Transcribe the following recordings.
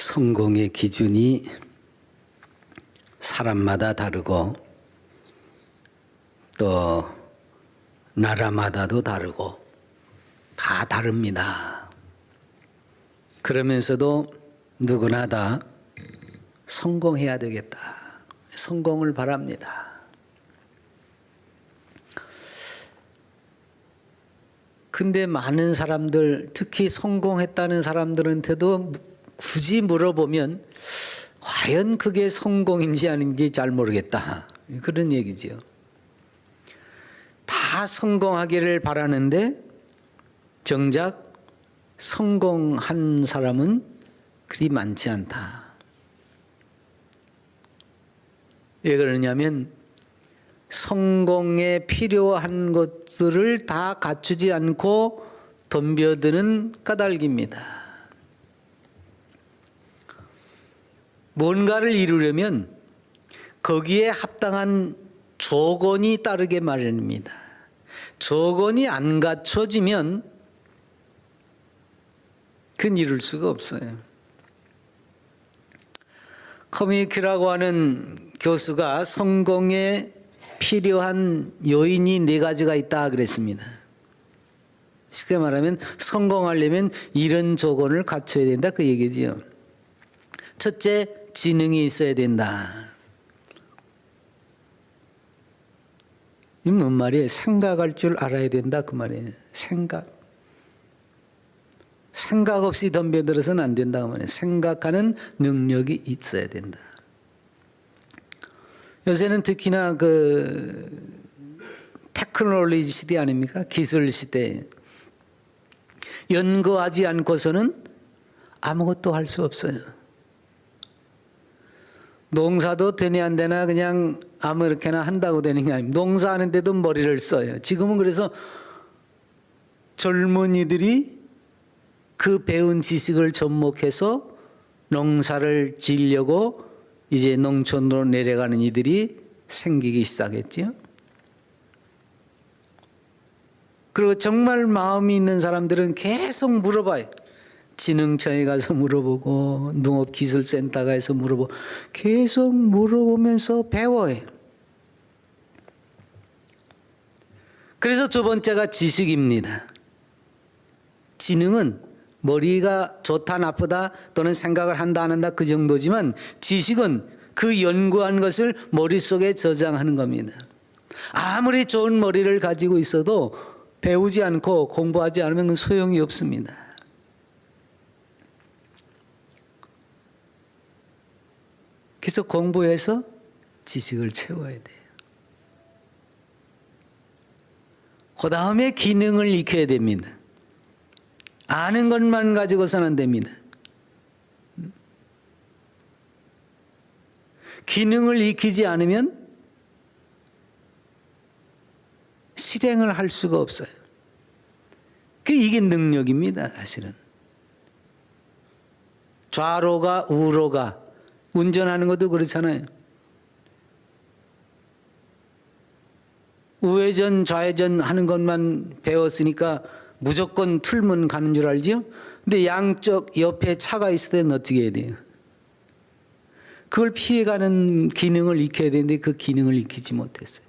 성공의 기준이 사람마다 다르고 또 나라마다도 다르고 다 다릅니다. 그러면서도 누구나 다 성공해야 되겠다. 성공을 바랍니다. 근데 많은 사람들, 특히 성공했다는 사람들한테도 굳이 물어보면 과연 그게 성공인지 아닌지 잘 모르겠다. 그런 얘기지요. 다 성공하기를 바라는데 정작 성공한 사람은 그리 많지 않다. 왜 그러냐면 성공에 필요한 것들을 다 갖추지 않고 덤벼드는 까닭입니다. 뭔가를 이루려면 거기에 합당한 조건이 따르게 마련입니다. 조건이 안 갖춰지면 그건 이룰 수가 없어요. 커뮤니티라고 하는 교수가 성공에 필요한 요인이 4가지가 있다 그랬습니다. 쉽게 말하면 성공하려면 이런 조건을 갖춰야 된다 그 얘기지요. 첫째, 지능이 있어야 된다. 이 뭔 말이에요? 생각할 줄 알아야 된다 그 말이에요. 생각 없이 덤벼들어서는 안 된다 그 말이에요. 생각하는 능력이 있어야 된다. 요새는 특히나 그 테크놀로지 시대 아닙니까? 기술 시대. 연구하지 않고서는 아무것도 할 수 없어요. 농사도 되냐 안 되나 그냥 아무렇게나 한다고 되는 게 아닙니다. 농사하는데도 머리를 써요. 지금은 그래서 젊은이들이 그 배운 지식을 접목해서 농사를 지으려고 이제 농촌으로 내려가는 이들이 생기기 시작했죠. 그리고 정말 마음이 있는 사람들은 계속 물어봐요. 진흥청에 가서 물어보고 농업기술센터 가서 물어보고 계속 물어보면서 배워요. 그래서 두 번째가 지식입니다. 지능은 머리가 좋다 나쁘다 또는 생각을 한다 안 한다 그 정도지만 지식은 그 연구한 것을 머릿속에 저장하는 겁니다. 아무리 좋은 머리를 가지고 있어도 배우지 않고 공부하지 않으면 그건 소용이 없습니다. 그래서 공부해서 지식을 채워야 돼요. 그 다음에 기능을 익혀야 됩니다. 아는 것만 가지고서는 안 됩니다. 기능을 익히지 않으면 실행을 할 수가 없어요. 이게 능력입니다, 사실은. 좌로가 우로가 운전하는 것도 그렇잖아요. 우회전 좌회전 하는 것만 배웠으니까 무조건 틀면 가는 줄 알죠? 근데 양쪽 옆에 차가 있을 때는 어떻게 해야 돼요? 그걸 피해가는 기능을 익혀야 되는데 그 기능을 익히지 못했어요.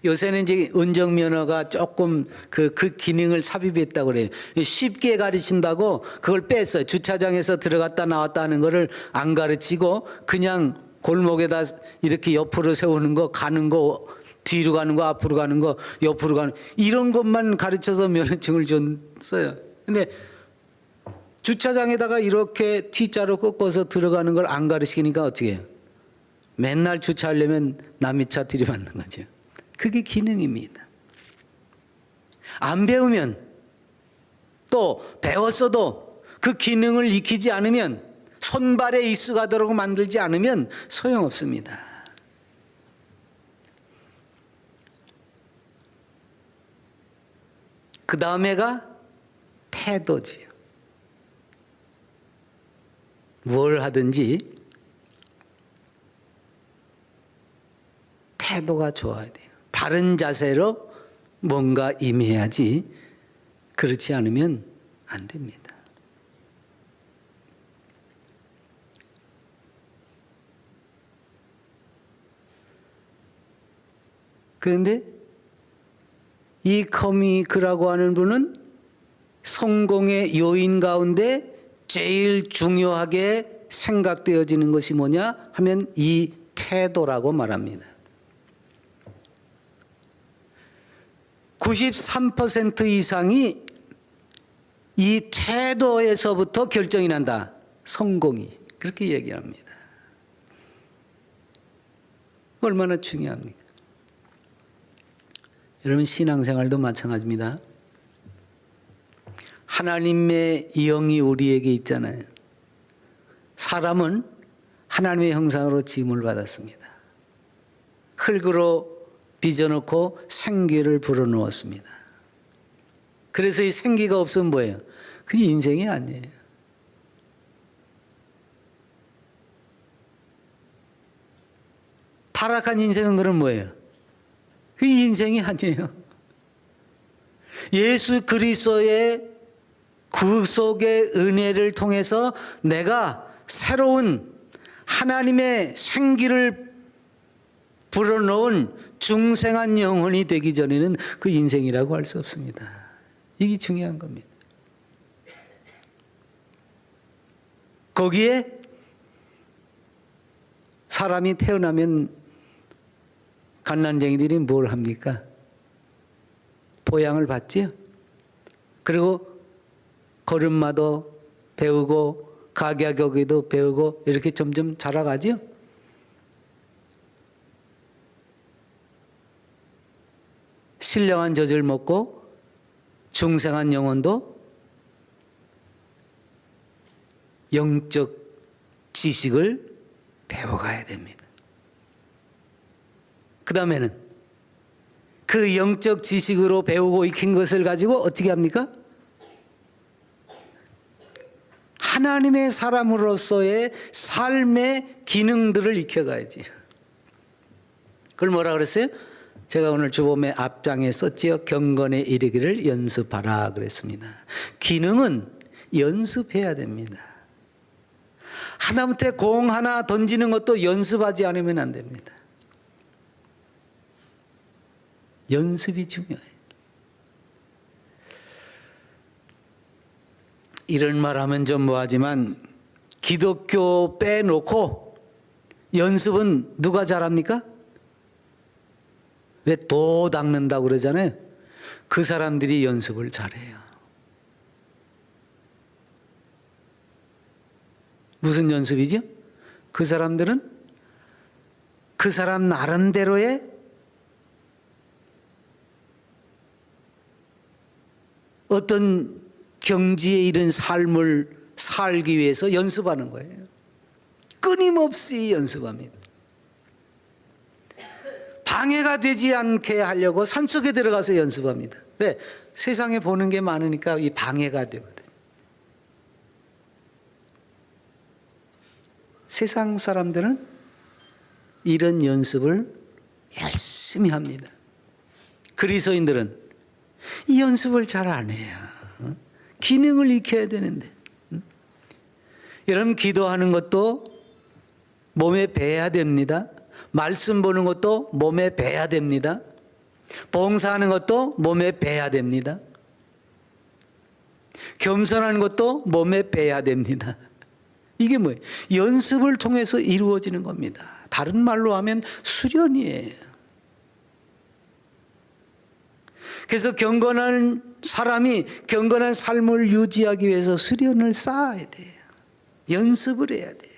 요새는 이제 운전면허가 조금 그 기능을 삽입했다고 그래요. 쉽게 가르친다고 그걸 뺐어요. 주차장에서 들어갔다 나왔다 하는 거를 안 가르치고 그냥 골목에다 이렇게 옆으로 세우는 거, 가는 거, 뒤로 가는 거, 앞으로 가는 거, 옆으로 가는 거, 이런 것만 가르쳐서 면허증을 줬어요. 근데 주차장에다가 이렇게 T자로 꺾어서 들어가는 걸 안 가르치니까 어떻게 해요? 맨날 주차하려면 남의 차 들이받는 거죠. 그게 기능입니다. 안 배우면 또 배웠어도 그 기능을 익히지 않으면 손발에 익숙하도록 만들지 않으면 소용없습니다. 그 다음에가 태도지요. 뭘 하든지 태도가 좋아야 돼요. 바른 자세로 뭔가 임해야지 그렇지 않으면 안 됩니다. 그런데 이 커미크라고 하는 분은 성공의 요인 가운데 제일 중요하게 생각되어지는 것이 뭐냐 하면 이 태도라고 말합니다. 93% 이상이 이 태도에서부터 결정이 난다. 성공이. 그렇게 얘기합니다. 얼마나 중요합니까? 여러분 신앙생활도 마찬가지입니다. 하나님의 영이 우리에게 있잖아요. 사람은 하나님의 형상으로 지음을 받았습니다. 흙으로 빚어놓고 생기를 불어넣었습니다. 그래서 이 생기가 없으면 뭐예요? 그게 인생이 아니에요. 타락한 인생은 그럼 뭐예요? 그게 인생이 아니에요. 예수 그리스도의 구속의 은혜를 통해서 내가 새로운 하나님의 생기를 불어넣은 중생한 영혼이 되기 전에는 그 인생이라고 할 수 없습니다. 이게 중요한 겁니다. 거기에 사람이 태어나면 갓난쟁이들이 뭘 합니까? 보양을 받지요. 그리고 걸음마도 배우고 가계교기도 배우고 이렇게 점점 자라가지요. 신령한 젖을 먹고 중생한 영혼도 영적 지식을 배워가야 됩니다. 그 다음에는 그 영적 지식으로 배우고 익힌 것을 가지고 어떻게 합니까? 하나님의 사람으로서의 삶의 기능들을 익혀가야지. 그걸 뭐라 그랬어요? 제가 오늘 주보의 앞장에 썼지요. 경건에 이르기를 연습하라 그랬습니다. 기능은 연습해야 됩니다. 하다못해 공 하나 던지는 것도 연습하지 않으면 안 됩니다. 연습이 중요해요. 이런 말 하면 좀 뭐하지만 기독교 빼놓고 연습은 누가 잘합니까? 왜 도 닦는다고 그러잖아요. 그 사람들이 연습을 잘해요. 무슨 연습이죠? 그 사람들은 그 사람 나름대로의 어떤 경지에 이른 삶을 살기 위해서 연습하는 거예요. 끊임없이 연습합니다. 방해가 되지 않게 하려고 산속에 들어가서 연습합니다. 왜? 세상에 보는 게 많으니까 이 방해가 되거든요. 세상 사람들은 이런 연습을 열심히 합니다. 그리스도인들은 이 연습을 잘 안 해요. 기능을 익혀야 되는데. 여러분 기도하는 것도 몸에 배야 됩니다. 말씀 보는 것도 몸에 배야 됩니다. 봉사하는 것도 몸에 배야 됩니다. 겸손하는 것도 몸에 배야 됩니다. 이게 뭐예요? 연습을 통해서 이루어지는 겁니다. 다른 말로 하면 수련이에요. 그래서 경건한 사람이 경건한 삶을 유지하기 위해서 수련을 쌓아야 돼요. 연습을 해야 돼요.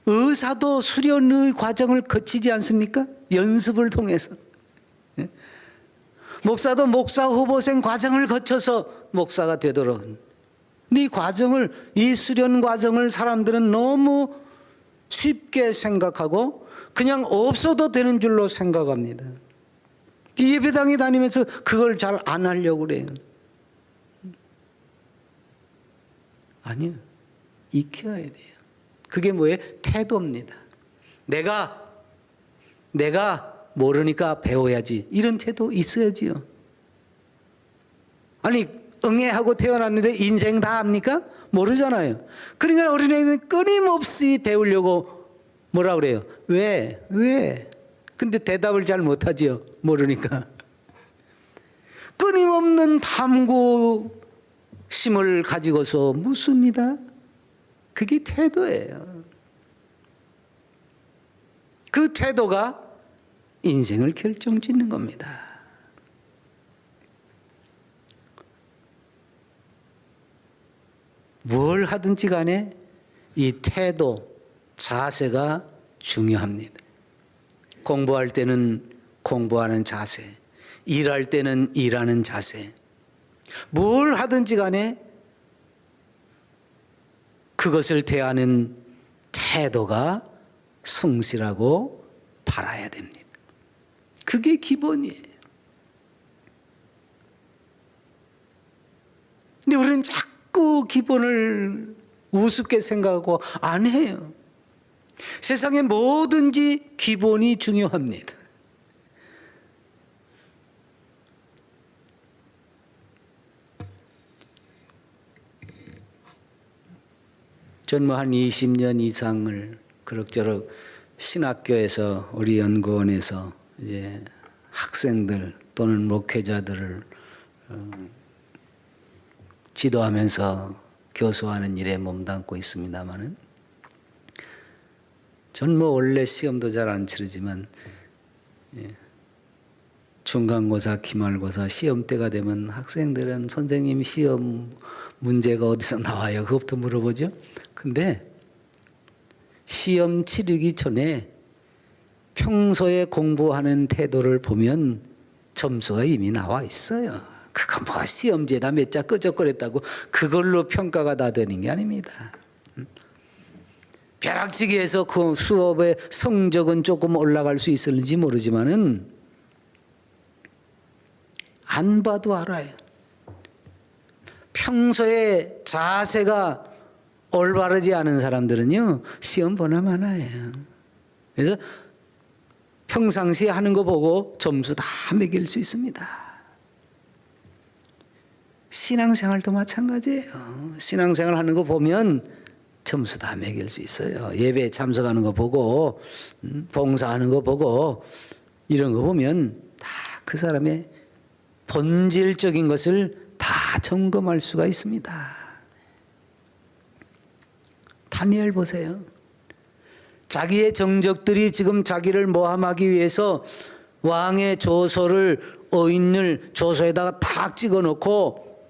의사도 수련의 과정을 거치지 않습니까? 연습을 통해서. 목사도 목사 후보생 과정을 거쳐서 목사가 되도록. 이 과정을, 이 수련 과정을 사람들은 너무 쉽게 생각하고 그냥 없어도 되는 줄로 생각합니다. 예배당에 다니면서 그걸 잘 안 하려고 그래요. 아니요. 익혀야 돼요. 그게 뭐예요? 태도입니다. 내가 모르니까 배워야지. 이런 태도 있어야지요. 아니 응애하고 태어났는데 인생 다 압니까? 모르잖아요. 그러니까 어린애는 끊임없이 배우려고 뭐라 그래요? 왜? 근데 대답을 잘 못하지요. 모르니까. 끊임없는 탐구심을 가지고서 묻습니다. 그게 태도예요. 그 태도가 인생을 결정짓는 겁니다. 뭘 하든지 간에 이 태도, 자세가 중요합니다. 공부할 때는 공부하는 자세, 일할 때는 일하는 자세. 뭘 하든지 간에 그것을 대하는 태도가 성실하고 바라야 됩니다. 그게 기본이에요. 근데 우리는 자꾸 기본을 우습게 생각하고 안 해요. 세상에 뭐든지 기본이 중요합니다. 전 뭐 한 20년 이상을 그럭저럭 신학교에서 우리 연구원에서 이제 학생들 또는 목회자들을 지도하면서 교수하는 일에 몸담고 있습니다만은 전 뭐 원래 시험도 잘 안 치르지만 중간고사, 기말고사 시험 때가 되면 학생들은 선생님 시험 문제가 어디서 나와요? 그것부터 물어보죠. 근데 시험 치르기 전에 평소에 공부하는 태도를 보면 점수가 이미 나와 있어요. 그거 뭐 시험지에다 몇 자 끄적거렸다고 그걸로 평가가 다 되는 게 아닙니다. 벼락치기에서 그 수업의 성적은 조금 올라갈 수 있을지 모르지만은 안 봐도 알아요. 평소에 자세가 올바르지 않은 사람들은요, 시험 보나 마나요. 그래서 평상시에 하는 거 보고 점수 다 매길 수 있습니다. 신앙생활도 마찬가지예요. 신앙생활 하는 거 보면 점수 다 매길 수 있어요. 예배에 참석하는 거 보고, 봉사하는 거 보고, 이런 거 보면 다 그 사람의 본질적인 것을 다 점검할 수가 있습니다. 다니엘 보세요. 자기의 정적들이 지금 자기를 모함하기 위해서 왕의 조서를 어인을 조서에다가 탁 찍어놓고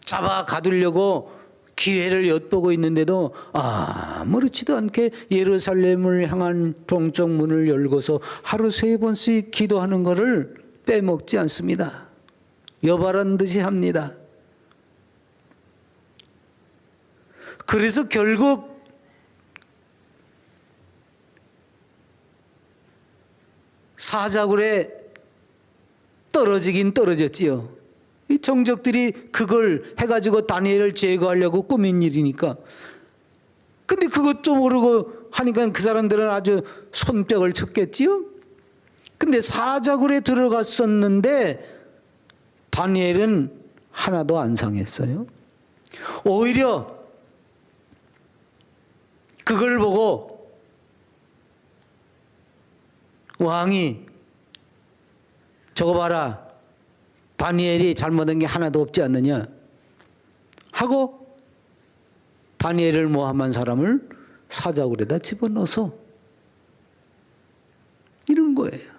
잡아 가두려고 기회를 엿보고 있는데도 아무렇지도 않게 예루살렘을 향한 동쪽 문을 열고서 하루 3번씩 기도하는 것을 빼먹지 않습니다. 여바란 듯이 합니다. 그래서 결국 사자굴에 떨어지긴 떨어졌지요. 이 정적들이 그걸 해가지고 다니엘을 제거하려고 꾸민 일이니까. 근데 그것도 모르고 하니까 그 사람들은 아주 손뼉을 쳤겠지요. 근데 사자굴에 들어갔었는데 다니엘은 하나도 안 상했어요. 오히려 그걸 보고 왕이 저거 봐라, 다니엘이 잘못한 게 하나도 없지 않느냐 하고 다니엘을 모함한 사람을 사자굴에다 집어넣어서 이런 거예요.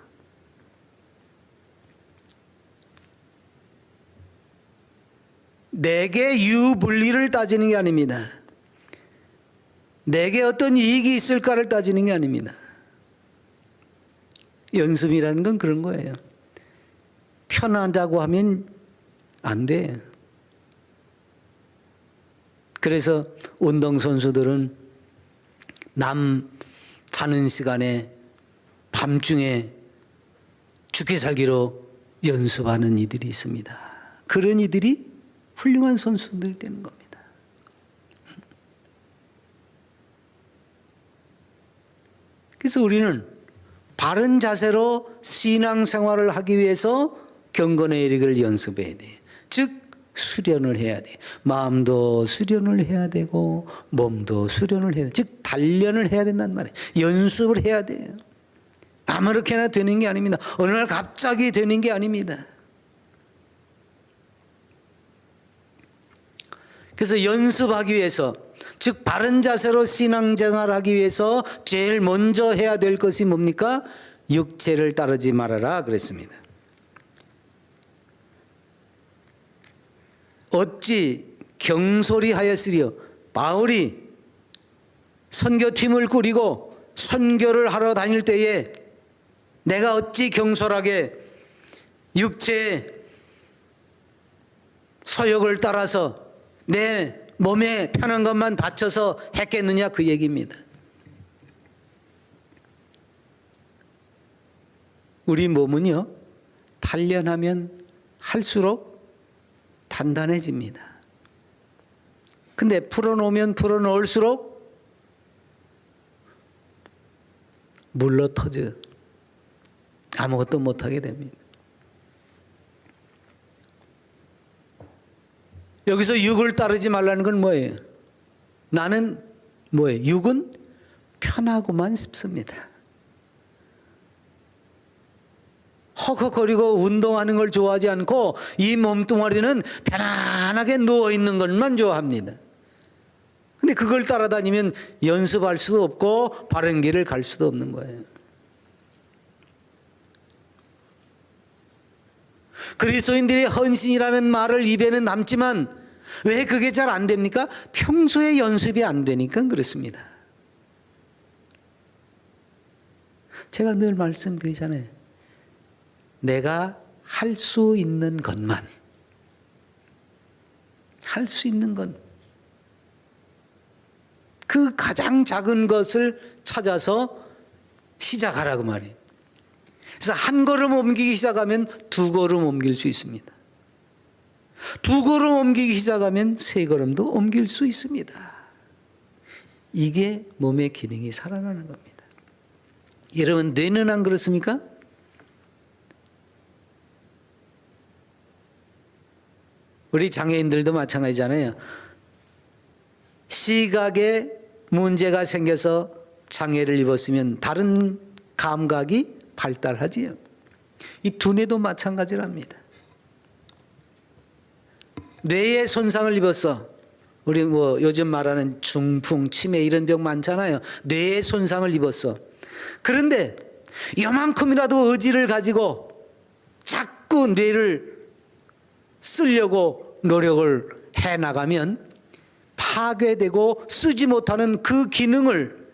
내게 유불리를 따지는 게 아닙니다. 내게 어떤 이익이 있을까를 따지는 게 아닙니다. 연습이라는 건 그런 거예요. 편하자고 하면 안 돼. 그래서 운동선수들은 남 자는 시간에 밤중에 죽게 살기로 연습하는 이들이 있습니다. 그런 이들이 훌륭한 선수들이 되는 겁니다. 그래서 우리는 바른 자세로 신앙생활을 하기 위해서 경건의 일익을 연습해야 돼요. 즉 수련을 해야 돼. 마음도 수련을 해야 되고 몸도 수련을 해야 돼. 즉 단련을 해야 된단 말이에요. 연습을 해야 돼요. 아무렇게나 되는 게 아닙니다. 어느 날 갑자기 되는 게 아닙니다. 그래서 연습하기 위해서, 즉 바른 자세로 신앙생활하기 위해서 제일 먼저 해야 될 것이 뭡니까? 육체를 따르지 말아라 그랬습니다. 어찌 경솔이하였으리요. 바울이 선교팀을 꾸리고 선교를 하러 다닐 때에 내가 어찌 경솔하게 육체의 서역을 따라서 내 몸에 편한 것만 바쳐서 했겠느냐 그 얘기입니다. 우리 몸은요, 단련하면 할수록 단단해집니다. 근데 풀어놓으면 풀어놓을수록 물러 터져 아무것도 못하게 됩니다. 여기서 육을 따르지 말라는 건 뭐예요? 나는 뭐예요? 육은 편하고만 싶습니다. 헉헉거리고 운동하는 걸 좋아하지 않고 이 몸뚱아리는 편안하게 누워있는 것만 좋아합니다. 근데 그걸 따라다니면 연습할 수도 없고 바른 길을 갈 수도 없는 거예요. 그리스도인들이 헌신이라는 말을 입에는 남지만 왜 그게 잘 안 됩니까? 평소에 연습이 안 되니까 그렇습니다. 제가 늘 말씀드리잖아요. 내가 할 수 있는 것만, 할 수 있는 것, 그 가장 작은 것을 찾아서 시작하라고 말이에요. 그래서 한 걸음 옮기기 시작하면 두 걸음 옮길 수 있습니다. 두 걸음 옮기기 시작하면 세 걸음도 옮길 수 있습니다. 이게 몸의 기능이 살아나는 겁니다. 여러분, 뇌는 안 그렇습니까? 우리 장애인들도 마찬가지잖아요. 시각에 문제가 생겨서 장애를 입었으면 다른 감각이 발달하지요. 이 두뇌도 마찬가지랍니다. 뇌에 손상을 입었어. 우리 요즘 말하는 중풍, 치매 이런 병 많잖아요. 뇌에 손상을 입었어. 그런데 요만큼이라도 의지를 가지고 자꾸 뇌를 쓰려고 노력을 해나가면 파괴되고 쓰지 못하는 그 기능을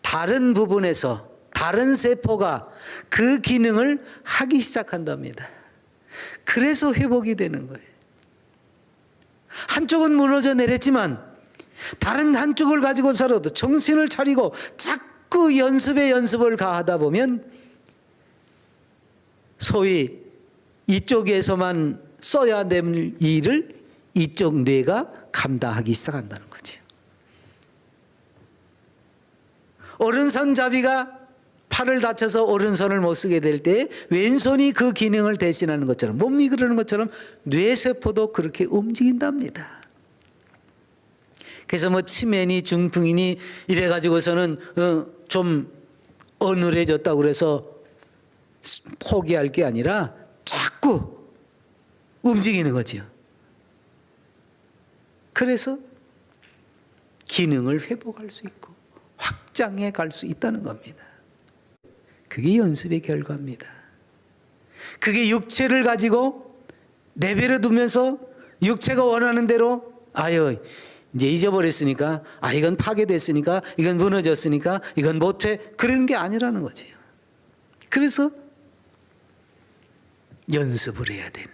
다른 부분에서 다른 세포가 그 기능을 하기 시작한답니다. 그래서 회복이 되는 거예요. 한쪽은 무너져 내렸지만 다른 한쪽을 가지고서라도 정신을 차리고 자꾸 연습에 연습을 가하다 보면 소위 이쪽에서만 써야 될 일을 이쪽 뇌가 감당하기 시작한다는 거죠. 오른손잡이가 팔을 다쳐서 오른손을 못 쓰게 될 때 왼손이 그 기능을 대신하는 것처럼, 몸이 그러는 것처럼 뇌세포도 그렇게 움직인답니다. 그래서 치매니 중풍이니 이래가지고서는 좀 어눌해졌다고 그래서 포기할 게 아니라 자꾸 움직이는 거죠. 그래서 기능을 회복할 수 있고 확장해 갈 수 있다는 겁니다. 그게 연습의 결과입니다. 그게 육체를 가지고 내버려 두면서 육체가 원하는 대로 이제 잊어버렸으니까, 이건 파괴됐으니까, 이건 무너졌으니까, 이건 못해, 그러는 게 아니라는 거죠. 그래서 연습을 해야 되는,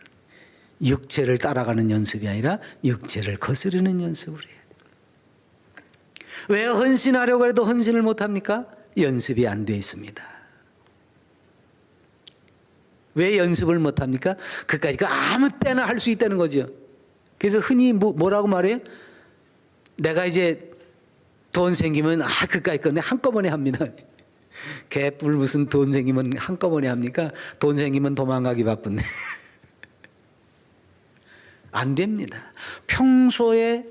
육체를 따라가는 연습이 아니라 육체를 거스르는 연습을 해야 돼요. 왜 헌신하려고 해도 헌신을 못합니까? 연습이 안 돼 있습니다. 왜 연습을 못합니까? 그까짓 거 아무 때나 할 수 있다는 거죠. 그래서 흔히 뭐라고 말해요? 내가 이제 돈 생기면 그까짓 거 한꺼번에 합니다. 개뿔 무슨 돈 생기면 한꺼번에 합니까? 돈 생기면 도망가기 바쁜데. 안 됩니다. 평소에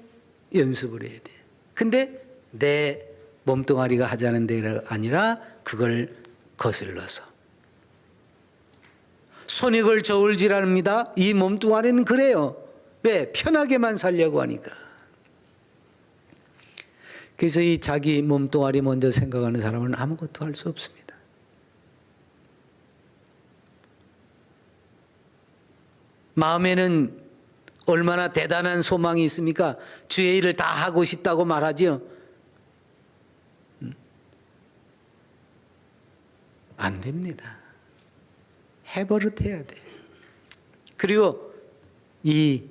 연습을 해야 돼. 근데 내 몸뚱아리가 하자는 데가 아니라 그걸 거슬러서. 손익을 저울질합니다. 이 몸뚱아리는 그래요. 왜? 편하게만 살려고 하니까. 그래서 이 자기 몸뚱아리 먼저 생각하는 사람은 아무것도 할 수 없습니다. 마음에는 얼마나 대단한 소망이 있습니까? 주의 일을 다 하고 싶다고 말하지요. 안 됩니다. 해버릇해야 돼. 그리고 이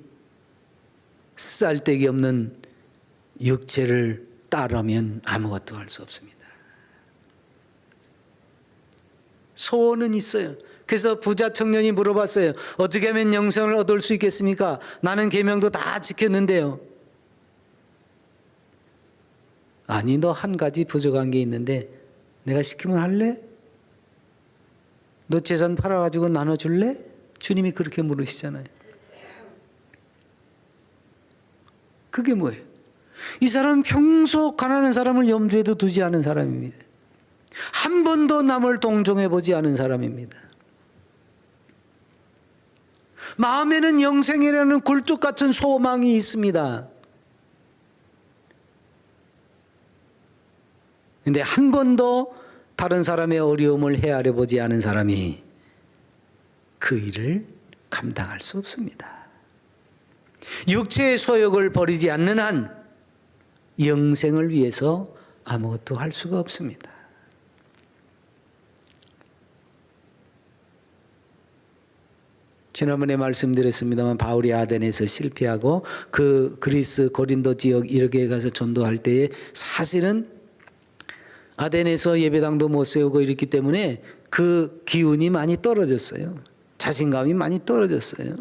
쓸데기 없는 육체를 따르면 아무것도 할 수 없습니다. 소원은 있어요. 그래서 부자 청년이 물어봤어요. 어떻게 하면 영생을 얻을 수 있겠습니까? 나는 계명도 다 지켰는데요. 아니, 너 한 가지 부족한 게 있는데 내가 시키면 할래? 너 재산 팔아가지고 나눠줄래? 주님이 그렇게 물으시잖아요. 그게 뭐예요? 이 사람은 평소 가난한 사람을 염두에도 두지 않은 사람입니다. 한 번도 남을 동정해 보지 않은 사람입니다. 마음에는 영생이라는 굴뚝 같은 소망이 있습니다. 그런데 한 번도 다른 사람의 어려움을 헤아려 보지 않은 사람이 그 일을 감당할 수 없습니다. 육체의 소욕을 버리지 않는 한 영생을 위해서 아무것도 할 수가 없습니다. 지난번에 말씀드렸습니다만 바울이 아덴에서 실패하고 그 그리스 고린도 지역 이렇게 가서 전도할 때에 사실은 아덴에서 예배당도 못 세우고 이랬기 때문에 그 기운이 많이 떨어졌어요. 자신감이 많이 떨어졌어요.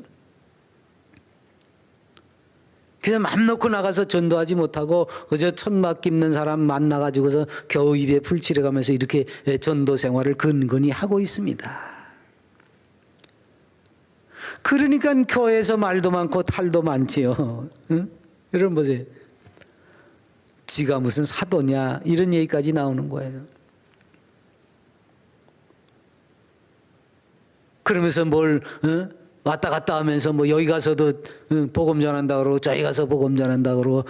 그래서 맘 놓고 나가서 전도하지 못하고 그저 천막 깁는 사람 만나가지고서 겨우 입에 풀 칠해가면서 이렇게 전도 생활을 근근히 하고 있습니다. 그러니까 교회에서 말도 많고 탈도 많지요. 응? 여러분 보세요. 지가 무슨 사도냐 이런 얘기까지 나오는 거예요. 그러면서 뭘 왔다 갔다 하면서 뭐 여기 가서도 복음 전한다 그러고 저기 가서 복음 전한다 그러고.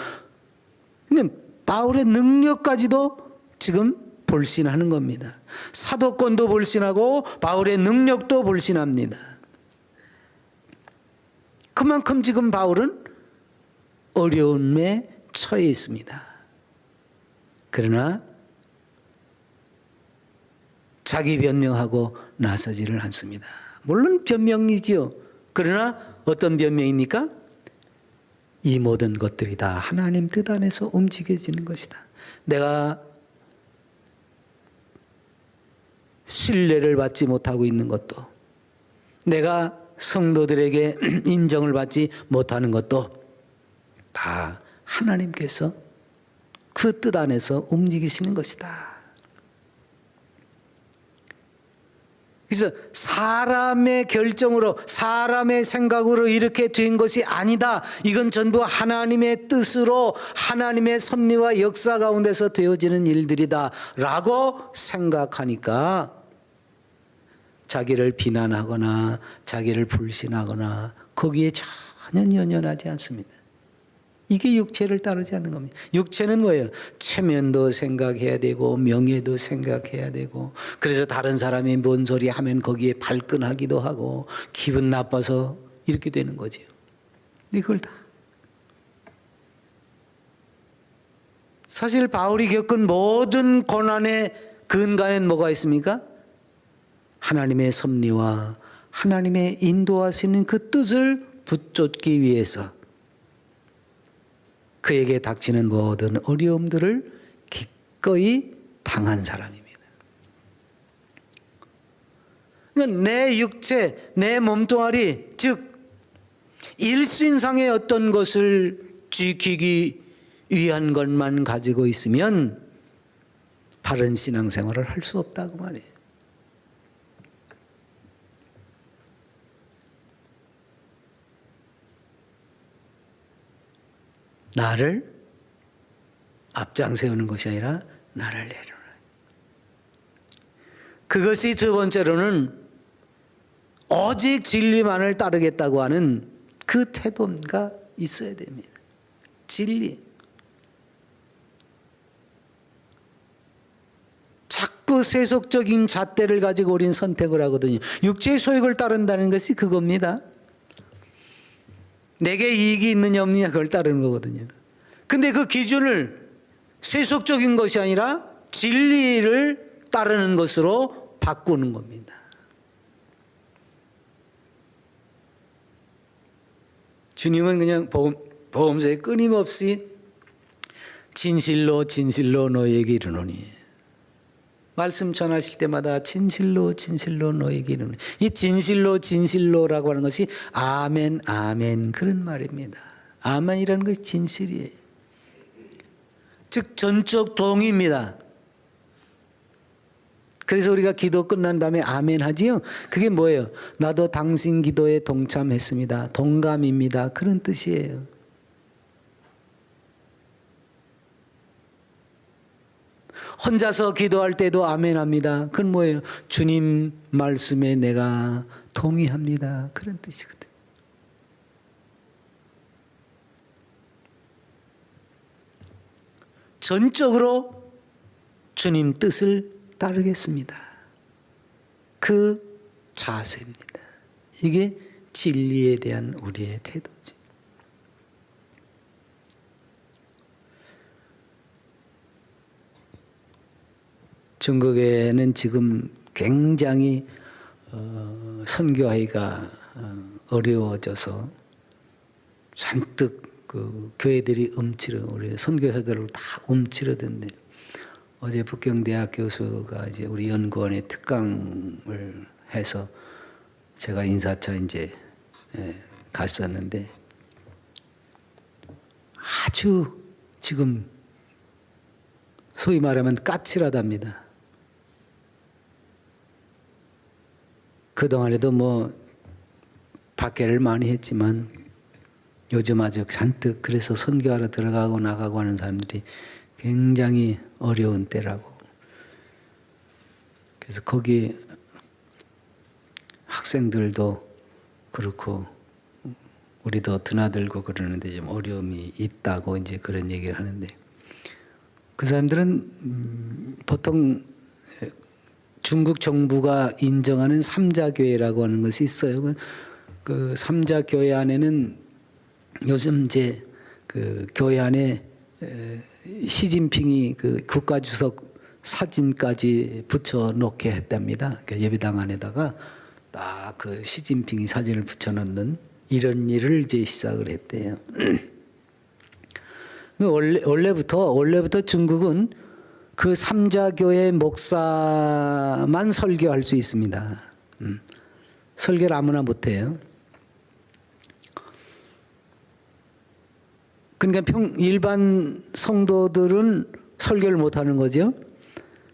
근데 바울의 능력까지도 지금 불신하는 겁니다. 사도권도 불신하고 바울의 능력도 불신합니다. 그만큼 지금 바울은 어려움에 처해 있습니다. 그러나 자기 변명하고 나서지를 않습니다. 물론 변명이지요. 그러나 어떤 변명입니까? 이 모든 것들이 다 하나님 뜻 안에서 움직여지는 것이다. 내가 신뢰를 받지 못하고 있는 것도, 내가 성도들에게 인정을 받지 못하는 것도 다 하나님께서 그 뜻 안에서 움직이시는 것이다. 그래서 사람의 결정으로 사람의 생각으로 이렇게 된 것이 아니다. 이건 전부 하나님의 뜻으로 하나님의 섭리와 역사 가운데서 되어지는 일들이다 라고 생각하니까 자기를 비난하거나 자기를 불신하거나 거기에 전혀 연연하지 않습니다. 이게 육체를 따르지 않는 겁니다. 육체는 뭐예요? 체면도 생각해야 되고 명예도 생각해야 되고, 그래서 다른 사람이 뭔 소리 하면 거기에 발끈하기도 하고 기분 나빠서 이렇게 되는 거죠. 이걸 다 사실 바울이 겪은 모든 고난의 근간에는 뭐가 있습니까? 하나님의 섭리와 하나님의 인도하시는 그 뜻을 붙잡기 위해서 그에게 닥치는 모든 어려움들을 기꺼이 당한 사람입니다. 그러니까 내 육체, 내 몸뚱아리, 즉 일신상의 어떤 것을 지키기 위한 것만 가지고 있으면 바른 신앙생활을 할 수 없다고 말이에요. 나를 앞장 세우는 것이 아니라 나를 내려놓는. 그것이 두 번째로는 오직 진리만을 따르겠다고 하는 그 태도가 있어야 됩니다. 진리. 자꾸 세속적인 잣대를 가지고 우리는 선택을 하거든요. 육체의 소욕을 따른다는 것이 그겁니다. 내게 이익이 있느냐 없느냐 그걸 따르는 거거든요. 근데 그 기준을 세속적인 것이 아니라 진리를 따르는 것으로 바꾸는 겁니다. 주님은 그냥 보험서에 끊임없이 진실로 진실로 너에게 이르노니, 말씀 전하실 때마다 진실로 진실로 너에게 이르노니, 이 진실로 진실로라고 하는 것이 아멘 아멘 그런 말입니다. 아멘이라는 것이 진실이에요. 즉 전적 동의입니다. 그래서 우리가 기도 끝난 다음에 아멘 하지요. 그게 뭐예요? 나도 당신 기도에 동참했습니다. 동감입니다. 그런 뜻이에요. 혼자서 기도할 때도 아멘 합니다. 그건 뭐예요? 주님 말씀에 내가 동의합니다. 그런 뜻이거든요. 전적으로 주님 뜻을 따르겠습니다. 그 자세입니다. 이게 진리에 대한 우리의 태도지. 중국에는 지금 굉장히 선교하기가 어려워져서 잔뜩 그 교회들이 우리 선교사들로 다 움츠러든데, 어제 북경대학 교수가 이제 우리 연구원에 특강을 해서 제가 인사차 이제 갔었는데, 아주 지금 소위 말하면 까칠하답니다. 그동안에도 뭐 박해를 많이 했지만 요즘 아주 잔뜩, 그래서 선교하러 들어가고 나가고 하는 사람들이 굉장히 어려운 때라고. 그래서 거기 학생들도 그렇고 우리도 드나들고 그러는데 좀 어려움이 있다고 이제 그런 얘기를 하는데, 그 사람들은 보통 중국 정부가 인정하는 삼자교회라고 하는 것이 있어요. 그 삼자교회 안에는 요즘 이제 그 교회 안에 시진핑이 그 국가주석 사진까지 붙여놓게 했답니다. 그러니까 예배당 안에다가 딱 그 시진핑이 사진을 붙여놓는 이런 일을 이제 시작을 했대요. 원래부터 중국은 그 삼자교회 목사만 설교할 수 있습니다. 설교를 아무나 못해요. 그러니까 일반 성도들은 설교를 못하는 거죠.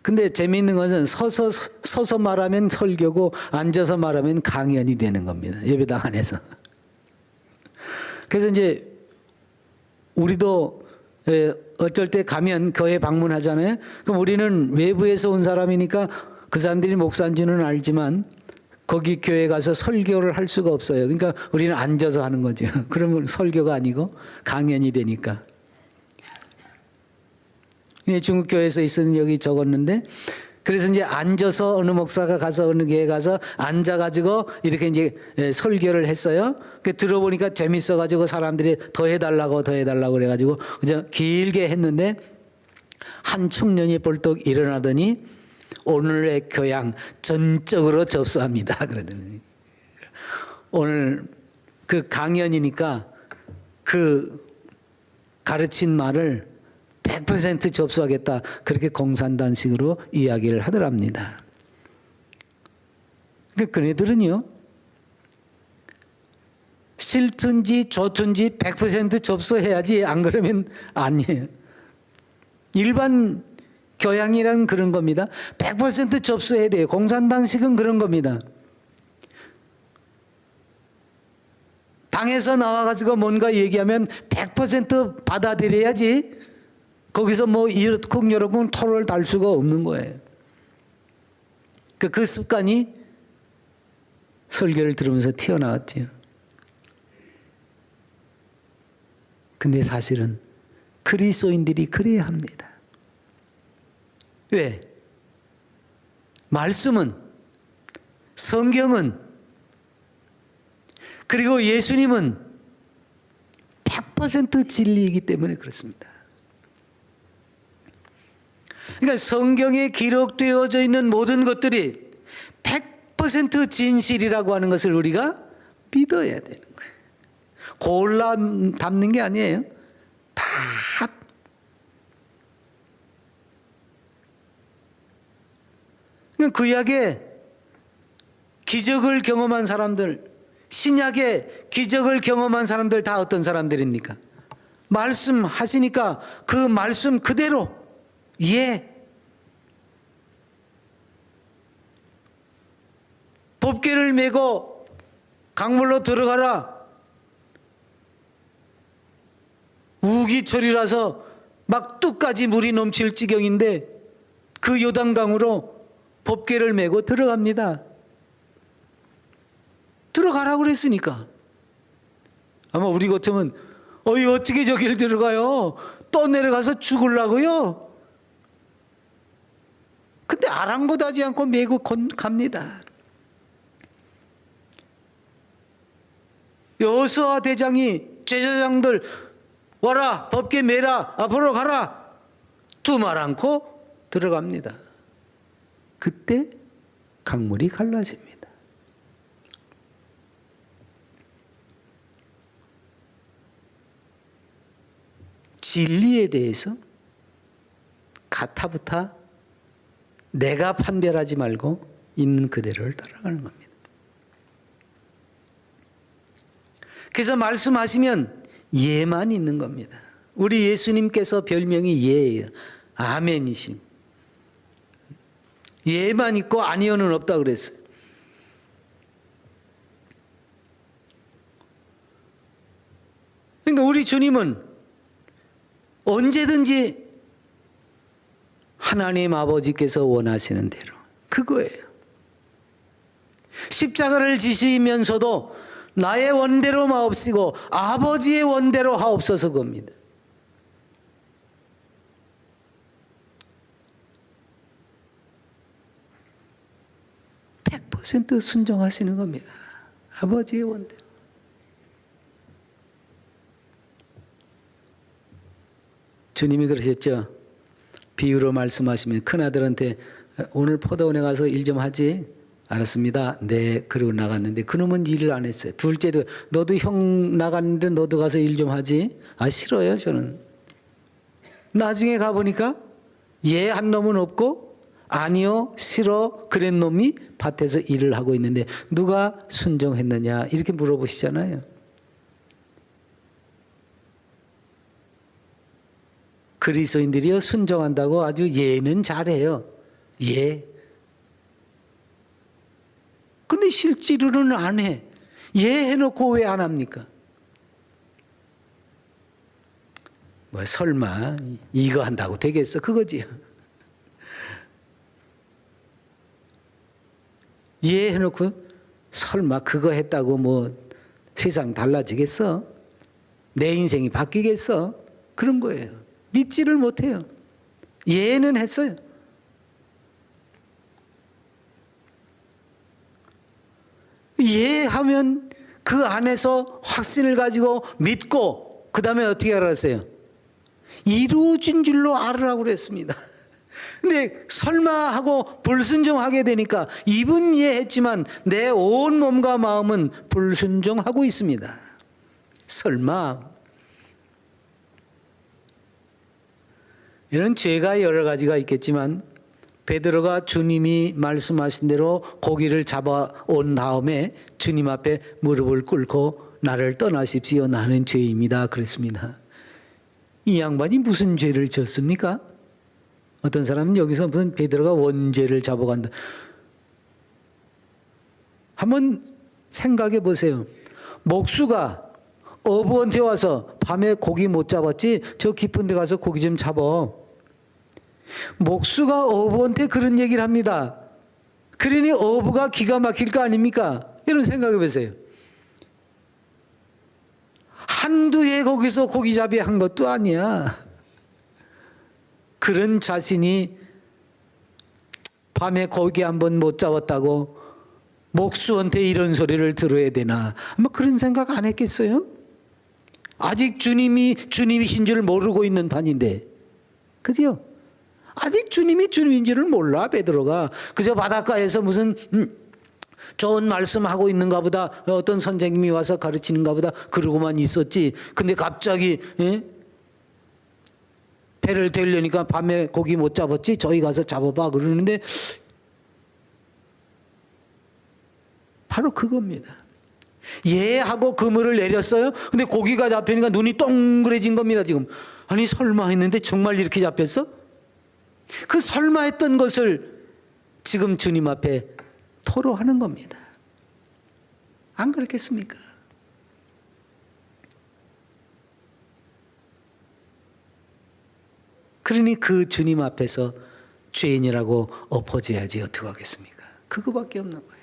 근데 재미있는 것은 서서 말하면 설교고 앉아서 말하면 강연이 되는 겁니다. 예배당 안에서. 그래서 이제 우리도 어쩔 때 가면 교회 방문하잖아요. 그럼 우리는 외부에서 온 사람이니까 그 사람들이 목사인지는 알지만 거기 교회 가서 설교를 할 수가 없어요. 그러니까 우리는 앉아서 하는 거죠. 그러면 설교가 아니고 강연이 되니까. 중국 교회에서 있었는 여기 적었는데, 그래서 이제 앉아서 어느 목사가 가서 어느 교회 가서 앉아가지고 이렇게 이제 설교를 했어요. 그 들어보니까 재밌어가지고 사람들이 더 해달라고 그래가지고 그냥 길게 했는데, 한 청년이 벌떡 일어나더니 오늘의 교양 전적으로 접수합니다. 그러더니 오늘 그 강연이니까 그 가르친 말을 100% 접수하겠다. 그렇게 공산단식으로 이야기를 하더랍니다. 그러니까 그네들은요, 싫든지 좋든지 100% 접수해야지, 안 그러면 아니에요. 일반 교양이란 그런 겁니다. 100% 접수해야 돼요. 공산당식은 그런 겁니다. 당에서 나와가지고 뭔가 얘기하면 100% 받아들여야지. 거기서 뭐 이렇고 저렇고 털을 달 수가 없는 거예요. 그 습관이 설교를 들으면서 튀어나왔지요. 근데 사실은 그리스도인들이 그래야 합니다. 왜? 말씀은, 성경은, 그리고 예수님은 100% 진리이기 때문에 그렇습니다. 그러니까 성경에 기록되어져 있는 모든 것들이 100% 진실이라고 하는 것을 우리가 믿어야 되는 거예요. 골라 담는 게 아니에요. 다. 구약에 기적을 경험한 사람들, 신약에 기적을 경험한 사람들 다 어떤 사람들입니까? 말씀하시니까 그 말씀 그대로 법궤를 메고 강물로 들어가라. 우기철이라서 막 뚝까지 물이 넘칠 지경인데 그 요단강으로 법궤를 메고 들어갑니다. 들어가라고 그랬으니까. 아마 우리 같으면 어떻게 저길 들어가요? 떠내려가서 죽으려고요? 근데 아랑곳하지 않고 메고 갑니다. 여호수아 대장이 제사장들 와라, 법궤 메라, 앞으로 가라, 두말 않고 들어갑니다. 그때 강물이 갈라집니다. 진리에 대해서 가타부타 내가 판별하지 말고 있는 그대로를 따라가는 겁니다. 그래서 말씀하시면 예만 있는 겁니다. 우리 예수님께서 별명이 예예요. 아멘이신. 예만 있고 아니요는 없다 그랬어요. 그러니까 우리 주님은 언제든지 하나님 아버지께서 원하시는 대로, 그거예요. 십자가를 지시면서도 나의 원대로 마옵시고 아버지의 원대로 하옵소서 겁니다. (100% 순종하시는 겁니다. 아버지의 원대로. 주님이 그러셨죠. 비유로 말씀하시면 큰아들한테 오늘 포도원에 가서 일 좀 하지. 알았습니다. 네. 그러고 나갔는데 그놈은 일을 안 했어요. 둘째도 너도 형 나갔는데 너도 가서 일 좀 하지. 싫어요 저는. 나중에 가보니까 예 한 놈은 없고 아니요 싫어 그런 놈이 밭에서 일을 하고 있는데 누가 순종했느냐 이렇게 물어보시잖아요. 그리스도인들이요 순종한다고 아주 예는 잘해요. 예. 근데 실제로는 안 해. 예 해놓고 왜 안 합니까? 뭐 설마 이거 한다고 되겠어? 그거지요. 예 해놓고 설마 그거 했다고 뭐 세상 달라지겠어? 내 인생이 바뀌겠어? 그런 거예요. 믿지를 못해요. 예는 했어요. 예하면 그 안에서 확신을 가지고 믿고 그 다음에 어떻게 알았어요? 이루어진 줄로 알으라고 그랬습니다. 근데 설마 하고 불순종하게 되니까 입은 예했지만 내 온 몸과 마음은 불순종하고 있습니다. 설마. 이런 죄가 여러 가지가 있겠지만 베드로가 주님이 말씀하신 대로 고기를 잡아온 다음에 주님 앞에 무릎을 꿇고 나를 떠나십시오. 나는 죄입니다. 그랬습니다. 이 양반이 무슨 죄를 졌습니까? 어떤 사람은 여기서 무슨 베드로가 원죄를 잡아간다. 한번 생각해 보세요. 목수가 어부한테 와서 밤에 고기 못 잡았지? 저 깊은 데 가서 고기 좀 잡아. 목수가 어부한테 그런 얘기를 합니다. 그러니 어부가 기가 막힐 거 아닙니까? 이런 생각해 보세요. 한두 해 거기서 고기잡이 한 것도 아니야. 그런 자신이 밤에 고기 한 번 못 잡았다고 목수한테 이런 소리를 들어야 되나? 아마 그런 생각 안 했겠어요? 아직 주님이신 줄 모르고 있는 판인데. 그죠? 아직 주님이 주님인 줄을 몰라, 베드로가. 그저 바닷가에서 무슨 좋은 말씀하고 있는가 보다, 어떤 선생님이 와서 가르치는가 보다 그러고만 있었지. 근데 갑자기 배를 대려니까 밤에 고기 못 잡았지? 저기 가서 잡아봐 그러는데 바로 그겁니다. 예 하고 그물을 내렸어요. 근데 고기가 잡히니까 눈이 동그래진 겁니다. 지금 아니 설마 했는데 정말 이렇게 잡혔어? 그 설마 했던 것을 지금 주님 앞에 토로하는 겁니다. 안 그렇겠습니까? 그러니 그 주님 앞에서 죄인이라고 엎어져야지 어떡하겠습니까? 그거밖에 없는 거예요.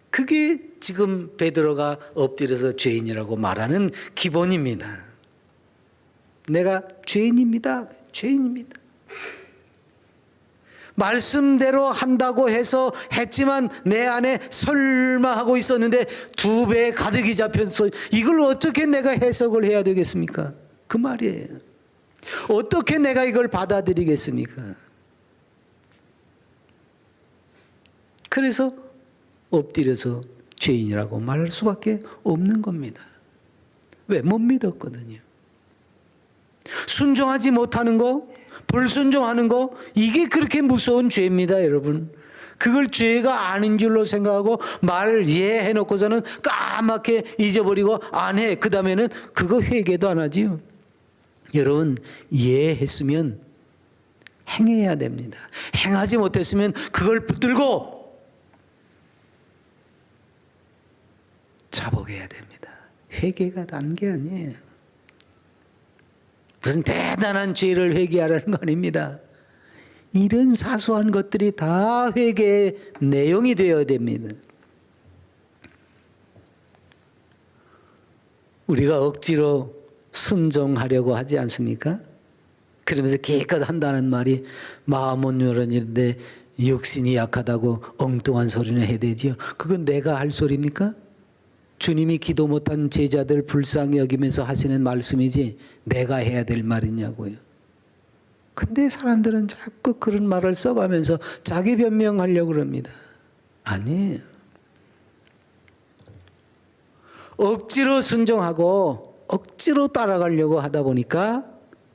그게 지금 베드로가 엎드려서 죄인이라고 말하는 기본입니다. 내가 죄인입니다. 죄인입니다. 말씀대로 한다고 해서 했지만 내 안에 설마 하고 있었는데 2배 가득이 잡혔어. 이걸 어떻게 내가 해석을 해야 되겠습니까? 그 말이에요. 어떻게 내가 이걸 받아들이겠습니까? 그래서 엎드려서 죄인이라고 말할 수밖에 없는 겁니다. 왜? 못 믿었거든요. 순종하지 못하는 거, 불순종하는 거, 이게 그렇게 무서운 죄입니다, 여러분. 그걸 죄가 아닌 줄로 생각하고 말 예 해놓고서는 까맣게 잊어버리고 안 해. 그 다음에는 그거 회개도 안 하지요. 여러분, 예 했으면 행해야 됩니다. 행하지 못했으면 그걸 붙들고 자복해야 됩니다. 회개가 단 게 아니에요. 무슨 대단한 죄를 회개하라는 거 아닙니다. 이런 사소한 것들이 다 회개의 내용이 되어야 됩니다. 우리가 억지로 순종하려고 하지 않습니까? 그러면서 기껏 한다는 말이 마음은 요란인데 육신이 약하다고 엉뚱한 소리는 해야 되지요. 그건 내가 할 소리입니까? 주님이 기도 못한 제자들 불쌍히 여기면서 하시는 말씀이지 내가 해야 될 말이냐고요. 근데 사람들은 자꾸 그런 말을 써가면서 자기 변명하려고 그럽니다. 아니에요. 억지로 순종하고 억지로 따라가려고 하다 보니까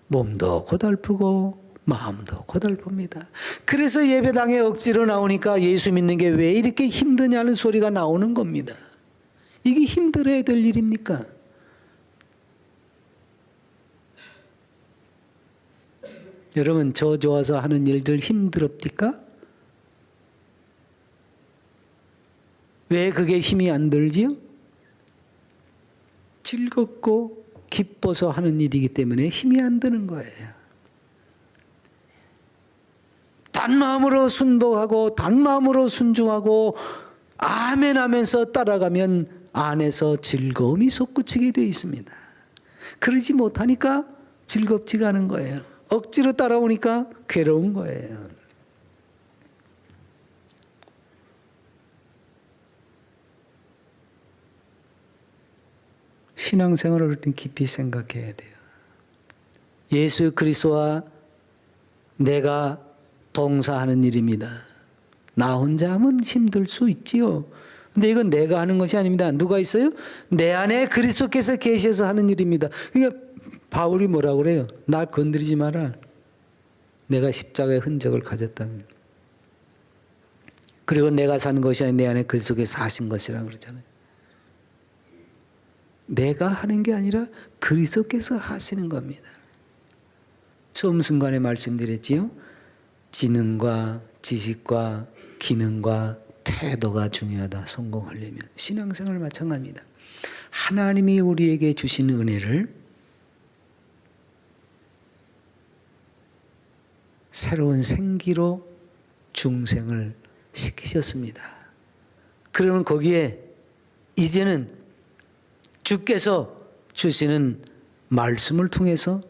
몸도 고달프고 마음도 고달픕니다. 그래서 예배당에 억지로 나오니까 예수 믿는 게 왜 이렇게 힘드냐는 소리가 나오는 겁니다. 이게 힘들어야 될 일입니까? 여러분, 저 좋아서 하는 일들 힘들었습니까? 왜 그게 힘이 안 들지요? 즐겁고 기뻐서 하는 일이기 때문에 힘이 안 드는 거예요. 단마음으로 순복하고 단마음으로 순종하고 아멘 하면서 따라가면 안에서 즐거움이 솟구치게 되어 있습니다. 그러지 못하니까 즐겁지가 않은 거예요. 억지로 따라오니까 괴로운 거예요. 신앙생활을 깊이 생각해야 돼요. 예수 그리스도와 내가 동사하는 일입니다. 나 혼자 하면 힘들 수 있지요. 근데 이건 내가 하는 것이 아닙니다. 누가 있어요? 내 안에 그리스도께서 계셔서 하는 일입니다. 그러니까 바울이 뭐라고 그래요? 날 건드리지 마라. 내가 십자가의 흔적을 가졌다는. 그리고 내가 사는 것이 아니라 내 안에 그리스도께서 사신 것이라고 그러잖아요. 내가 하는 게 아니라 그리스도께서 하시는 겁니다. 처음 순간에 말씀드렸지요. 지능과 지식과 기능과 태도가 중요하다. 성공하려면. 신앙생활 마찬가지입니다. 하나님이 우리에게 주신 은혜를 새로운 생기로 중생을 시키셨습니다. 그러면 거기에 이제는 주께서 주시는 말씀을 통해서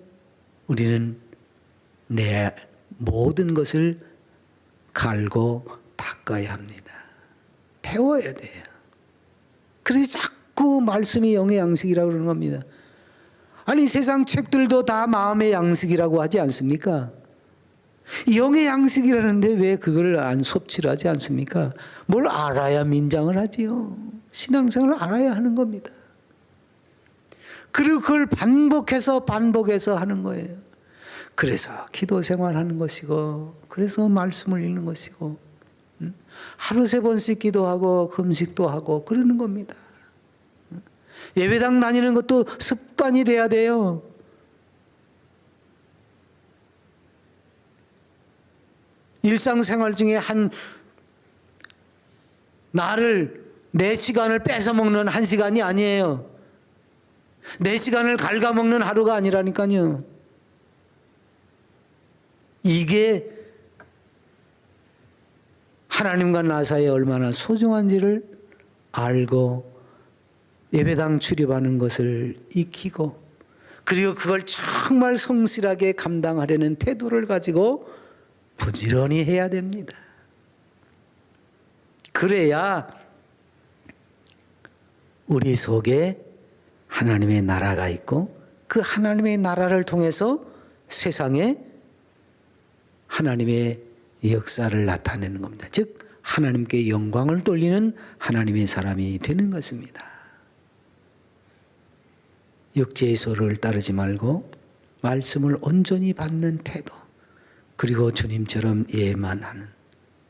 우리는 내 모든 것을 갈고 닦아야 합니다. 배워야 돼요. 그래서 자꾸 말씀이 영의 양식이라고 그러는 겁니다. 아니 세상 책들도 다 마음의 양식이라고 하지 않습니까? 영의 양식이라는데 왜 그걸 안 섭취를 하지 않습니까? 뭘 알아야 민장을 하지요. 신앙생활을 알아야 하는 겁니다. 그리고 그걸 반복해서 하는 거예요. 그래서 기도 생활하는 것이고, 그래서 말씀을 읽는 것이고, 하루 3번씩 기도하고 금식도 하고 그러는 겁니다. 예배당 다니는 것도 습관이 돼야 돼요. 일상생활 중에 내 시간을 뺏어먹는 1시간이 아니에요. 내 시간을 갉아먹는 하루가 아니라니까요. 이게 하나님과 나 사이에 얼마나 소중한지를 알고 예배당 출입하는 것을 익히고, 그리고 그걸 정말 성실하게 감당하려는 태도를 가지고 부지런히 해야 됩니다. 그래야 우리 속에 하나님의 나라가 있고, 그 하나님의 나라를 통해서 세상에 하나님의 역사를 나타내는 겁니다. 즉 하나님께 영광을 돌리는 하나님의 사람이 되는 것입니다. 육체의 소를 따르지 말고 말씀을 온전히 받는 태도, 그리고 주님처럼 예만하는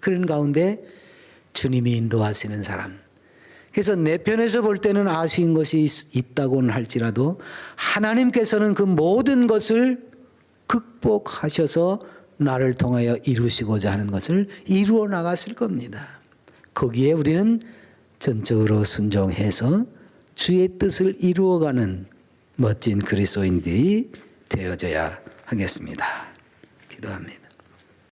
그런 가운데 주님이 인도하시는 사람. 그래서 내 편에서 볼 때는 아쉬운 것이 있다고는 할지라도 하나님께서는 그 모든 것을 극복하셔서 나를 통하여 이루시고자 하는 것을 이루어 나갔을 겁니다. 거기에 우리는 전적으로 순종해서 주의 뜻을 이루어가는 멋진 그리스도인들이 되어져야 하겠습니다. 기도합니다.